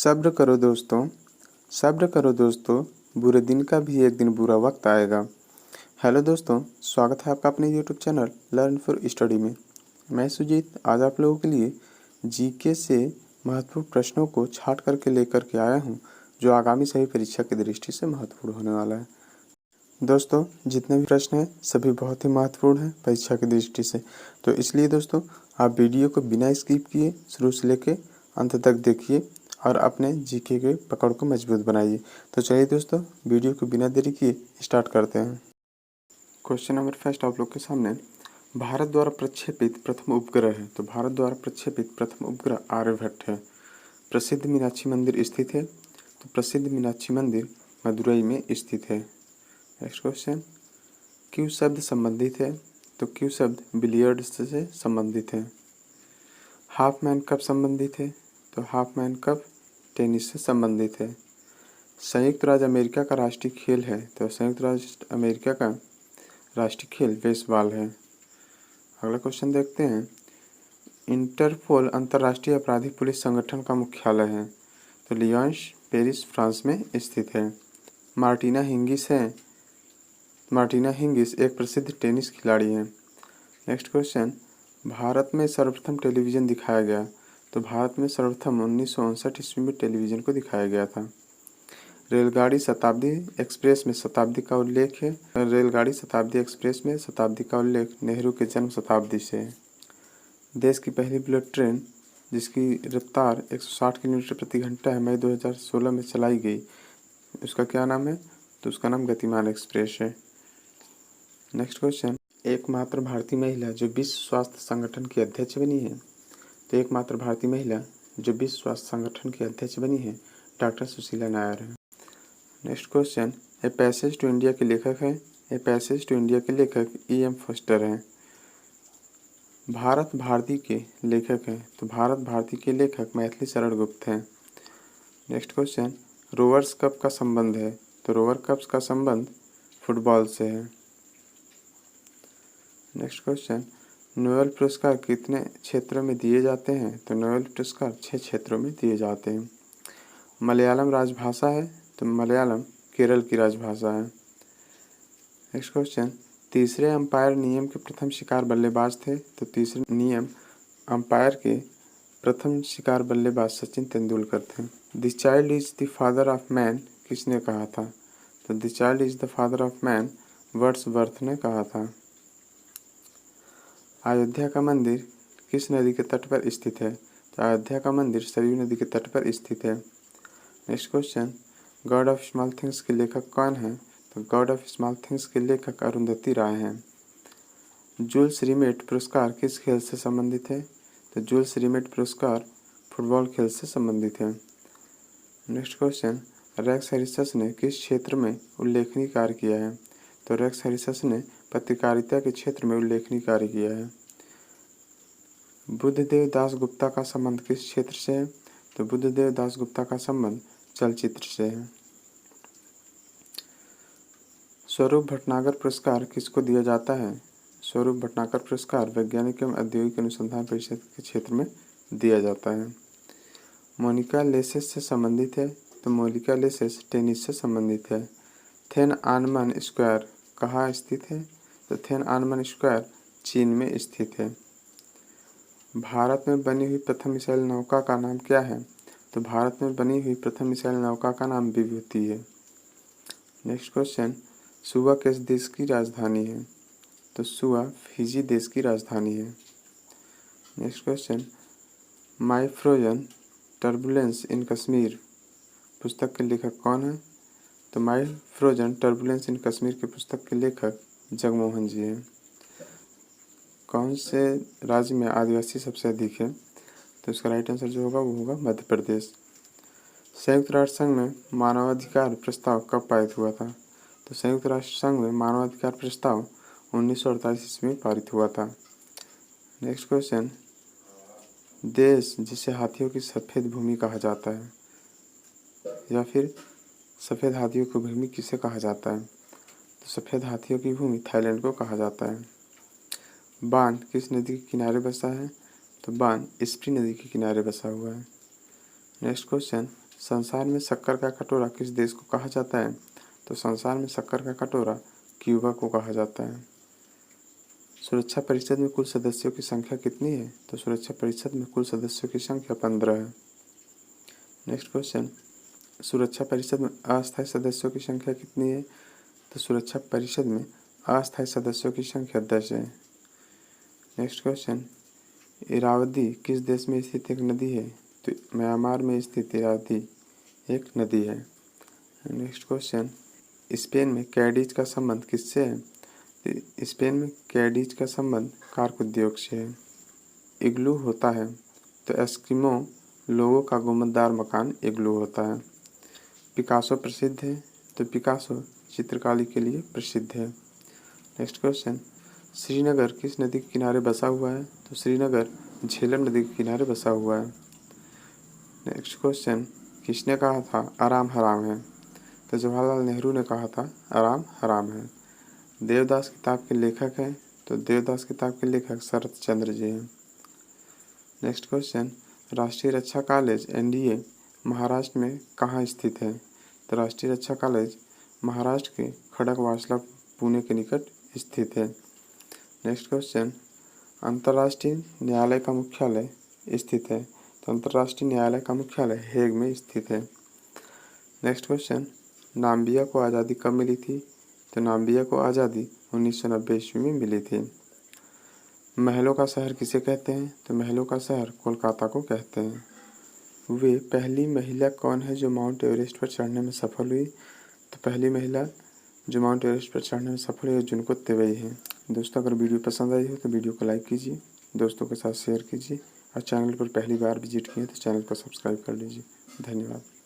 सब्र करो दोस्तों, सब्र करो दोस्तों, बुरे दिन का भी एक दिन बुरा वक्त आएगा। हेलो दोस्तों, स्वागत है आपका अपने YouTube channel learn for study में। मैं सुजीत आज आप लोगों के लिए जीके से महत्वपूर्ण प्रश्नों को छांट करके लेकर के आया हूं, जो आगामी सभी परीक्षा की दृष्टि से महत्वपूर्ण होने वाला है। दोस्तों, जितने भी प्रश्न हैं सभी बहुत ही महत्वपूर्ण हैं परीक्षा की दृष्टि से, तो इसलिए दोस्तों आप वीडियो को बिना स्किप किए शुरू से लेके अंत तक देखिए और अपने जीके के पकड़ को मजबूत बनाइए। तो चलिए दोस्तों, वीडियो को बिना देरी किए स्टार्ट करते हैं। क्वेश्चन नंबर फर्स्ट आप लोग के सामने, भारत द्वारा प्रक्षेपित प्रथम उपग्रह है। तो भारत द्वारा प्रक्षेपित प्रथम उपग्रह आर्यभट्ट है। प्रसिद्ध मीनाक्षी मंदिर स्थित है। तो प्रसिद्ध मीनाक्षी मंदिर मदुरई में स्थित है। नेक्स्ट क्वेश्चन, क्यू शब्द संबंधित है। तो क्यू शब्द बिलियर्ड से संबंधित है। हाफ मैन कप संबंधित है। तो हाफ मैन कप टेनिस से संबंधित है। संयुक्त राज्य अमेरिका का राष्ट्रीय खेल है। तो संयुक्त राज्य अमेरिका का राष्ट्रीय खेल बेसबॉल है। अगला क्वेश्चन देखते हैं, इंटरपोल अंतर्राष्ट्रीय आपराधिक पुलिस संगठन का मुख्यालय है। तो लियोन्स पेरिस फ्रांस में स्थित है। मार्टिना हिंगिस एक प्रसिद्ध टेनिस खिलाड़ी है। नेक्स्ट क्वेश्चन, भारत में सर्वप्रथम टेलीविज़न दिखाया गया। तो भारत में सर्वप्रथम 1959 ईस्वी में टेलीविज़न को दिखाया गया था। रेलगाड़ी शताब्दी एक्सप्रेस में शताब्दी का उल्लेख है। रेलगाड़ी शताब्दी एक्सप्रेस में शताब्दी का उल्लेख नेहरू के जन्म शताब्दी से है। देश की पहली बुलेट ट्रेन जिसकी रफ्तार 160 किलोमीटर प्रति घंटा है, मई 2016 में चलाई गई, उसका क्या नाम है? तो उसका नाम गतिमान एक्सप्रेस है। नेक्स्ट क्वेश्चन, एकमात्र भारतीय महिला जो विश्व स्वास्थ्य संगठन की अध्यक्ष बनी है। तो एकमात्र भारतीय महिला जो विश्व स्वास्थ्य संगठन की अध्यक्ष बनी है डॉक्टर सुशीला नायर है। Next question, a passage to India के लेखक है। ए पैसेज टू इंडिया के लेखक E.M. फोस्टर हैं। भारत भारती के लेखक हैं। तो भारत भारती के लेखक मैथिली शरण गुप्त हैं। नेक्स्ट क्वेश्चन, रोवर्स कप का संबंध है। तो रोवर कप का संबंध फुटबॉल से है। नेक्स्ट क्वेश्चन, नोबेल पुरस्कार कितने क्षेत्रों में दिए जाते हैं। तो नोबेल पुरस्कार 6 क्षेत्रों में दिए जाते हैं। मलयालम राजभाषा है। तो मलयालम केरल की राजभाषा है। नेक्स्ट क्वेश्चन, तीसरे अंपायर नियम के प्रथम शिकार बल्लेबाज थे। तो तीसरे नियम अंपायर के प्रथम शिकार बल्लेबाज सचिन तेंदुलकर थे। The child is the father of man किसने कहा था। तो the child is the father of man Wordsworth ने कहा था। अयोध्या का मंदिर किस नदी के तट पर स्थित है। तो अयोध्या का मंदिर सरयू नदी के तट पर स्थित है। Next question, God of small things के लेखक कौन है। तो गॉड ऑफ स्मॉल थिंग्स के लेखक अरुंधति राय हैं। जूल्स रिमेट पुरस्कार किस खेल से संबंधित है। तो जूल्स रिमेट पुरस्कार फुटबॉल खेल से संबंधित है। नेक्स्ट क्वेश्चन, रेक्स हैरिस ने किस क्षेत्र में उल्लेखनीय कार्य किया है। तो रेक्स हैरिस ने पत्रकारिता के क्षेत्र में उल्लेखनीय कार्य किया है। बुद्धदेव दास गुप्ता का संबंध किस क्षेत्र से है। तो बुद्धदेव दास गुप्ता का संबंध चलचित्र से है। स्वरूप भटनागर पुरस्कार किसको दिया जाता है। स्वरूप भटनागर पुरस्कार वैज्ञानिक एवं औद्योगिक अनुसंधान परिषद के क्षेत्र में दिया जाता है। मोनिका लेसेस से संबंधित है। तो मोनिका लेसेस टेनिस से संबंधित है। थेन आनमन स्क्वायर कहाँ स्थित है। तो थेन आनमन स्क्वायर चीन में स्थित है। भारत में बनी हुई प्रथम मिसाइल नौका का नाम क्या है। तो भारत में बनी हुई प्रथम मिसाइल नौका का नाम विभूति है। नेक्स्ट क्वेश्चन, सुवा किस देश की राजधानी है। तो सुवा फिजी देश की राजधानी है। नेक्स्ट क्वेश्चन, माई फ्रोजन टर्बुलेंस इन कश्मीर पुस्तक के लेखक कौन है। तो माई फ्रोजन टर्बुलेंस इन कश्मीर के पुस्तक के लेखक जगमोहन जी हैं। कौन से राज्य में आदिवासी सबसे अधिक है। तो इसका राइट आंसर जो होगा वो होगा मध्य प्रदेश। संयुक्त राष्ट्र संघ में मानवाधिकार प्रस्ताव कब पारित हुआ था। तो संयुक्त राष्ट्र संघ में मानवाधिकार प्रस्ताव 1948 ईस्वी में पारित हुआ था। नेक्स्ट क्वेश्चन, देश जिसे हाथियों की सफ़ेद भूमि कहा जाता है, या फिर सफ़ेद हाथियों की भूमि किसे कहा जाता है। तो सफ़ेद हाथियों की भूमि थाईलैंड को कहा जाता है। बांध किस नदी के किनारे बसा है। तो बांध स्प्री नदी के किनारे बसा हुआ है। नेक्स्ट क्वेश्चन, संसार में शक्कर का कटोरा किस देश को कहा जाता है? तो संसार में शक्कर का कटोरा क्यूबा को कहा जाता है। सुरक्षा परिषद में कुल सदस्यों की संख्या कितनी है? तो सुरक्षा परिषद में कुल सदस्यों की संख्या 15 है। नेक्स्ट क्वेश्चन, सुरक्षा परिषद में अस्थायी सदस्यों की संख्या कितनी है? तो सुरक्षा परिषद में अस्थायी सदस्यों की संख्या 10 है। नेक्स्ट क्वेश्चन, इरावदी किस देश में स्थित एक नदी है? तो म्यांमार में स्थित इरावदी एक नदी है। नेक्स्ट क्वेश्चन, स्पेन में कैडिज का संबंध किससे है? तो स्पेन में कैडिज का संबंध कार्क उद्योग से है। इग्लू होता है? तो एस्किमो लोगों का गुंबददार मकान इग्लू होता है। पिकासो प्रसिद्ध है? तो पिकासो चित्रकारी के लिए प्रसिद्ध है। नेक्स्ट क्वेश्चन, श्रीनगर किस नदी के किनारे बसा हुआ है? तो श्रीनगर झेलम नदी के किनारे बसा हुआ है। नेक्स्ट क्वेश्चन, किसने कहा था आराम हराम है? तो जवाहरलाल नेहरू ने कहा था आराम हराम है। देवदास किताब के लेखक हैं? तो देवदास किताब के लेखक शरत चंद्र जी हैं। नेक्स्ट क्वेश्चन, राष्ट्रीय रक्षा कॉलेज एनडीए महाराष्ट्र में कहाँ स्थित है? तो राष्ट्रीय रक्षा कॉलेज महाराष्ट्र के खड़गवासला पुणे के निकट स्थित है। नेक्स्ट क्वेश्चन, अंतर्राष्ट्रीय न्यायालय का मुख्यालय स्थित है? तो अंतर्राष्ट्रीय न्यायालय का मुख्यालय हेग में स्थित है। नेक्स्ट क्वेश्चन, नाम्बिया को आज़ादी कब मिली थी? तो नाम्बिया को आज़ादी 1990 ईस्वी में मिली थी। महलों का शहर किसे कहते हैं? तो महलों का शहर कोलकाता को कहते हैं। वे पहली महिला कौन है जो माउंट एवरेस्ट पर चढ़ने में सफल हुई? तो पहली महिला जो माउंट एवरेस्ट पर चढ़ने में सफल हुई जुनको तेवई है। दोस्तों, अगर वीडियो पसंद आई हो तो वीडियो को लाइक कीजिए, दोस्तों के साथ शेयर कीजिए और चैनल पर पहली बार विजिट किए तो चैनल को सब्सक्राइब कर लीजिए। धन्यवाद।